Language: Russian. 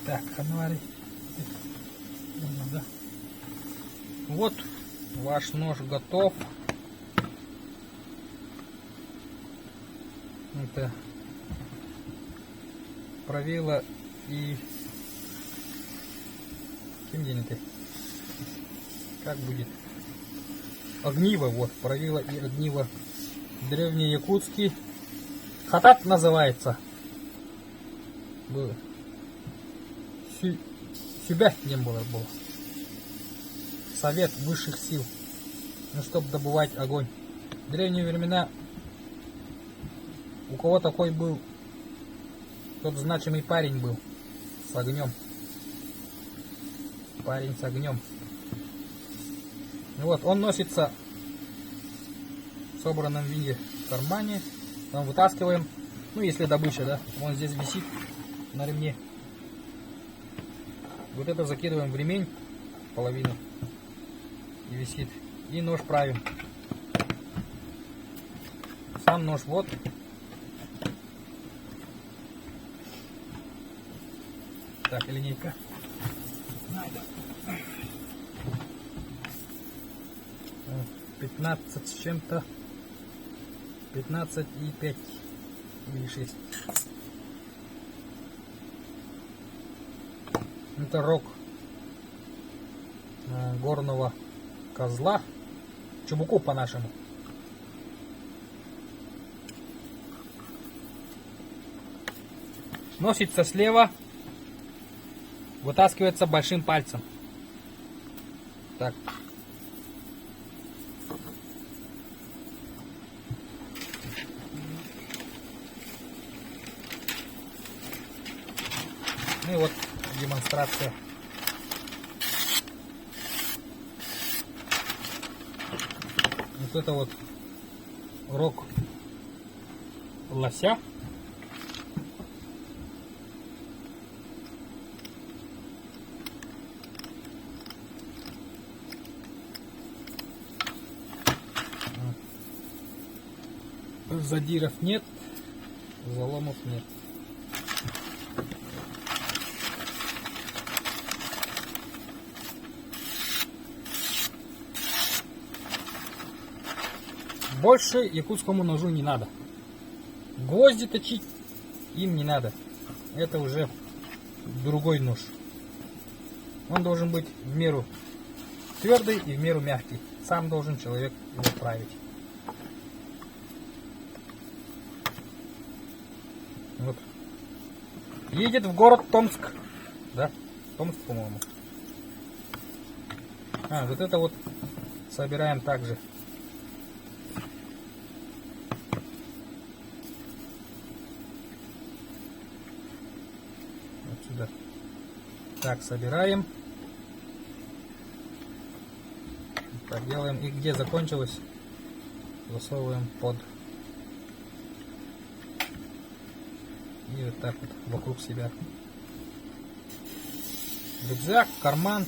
Так, фонарик. Вот ваш нож готов. Это правило и... Кем день ты? Как будет? Огниво, вот, правило и огниво. Древний якутский. Хатат называется. Было. Себя не было. Совет высших сил. Ну, чтобы добывать огонь. В древние времена у кого такой был, тот значимый парень был. С огнем. Парень с огнем. Вот, он носится в собранном виде в кармане. Там вытаскиваем. Ну, если добыча, да. Он здесь висит на ремне. Вот это закидываем в ремень. Половину. И висит. И нож правим. Сам нож вот. Так, линейка. 15 с чем-то. 15 и 5 или 6. Это рог горного козла. Чубуку по-нашему. Носится слева. Вытаскивается большим пальцем. Так. Ну и вот демонстрация. Вот это вот рог лося. Задиров нет, заломов нет. Больше якутскому ножу не надо. Гвозди точить им не надо. Это уже другой нож. Он должен быть в меру твердый и в меру мягкий. Сам должен человек его править. Вот. Едет в город Томск. Да? Томск, по-моему. Вот это вот собираем также. Вот сюда. Так, собираем. Так, делаем. И где закончилось, засовываем под. И вот так вот вокруг себя. Рюкзак, карман.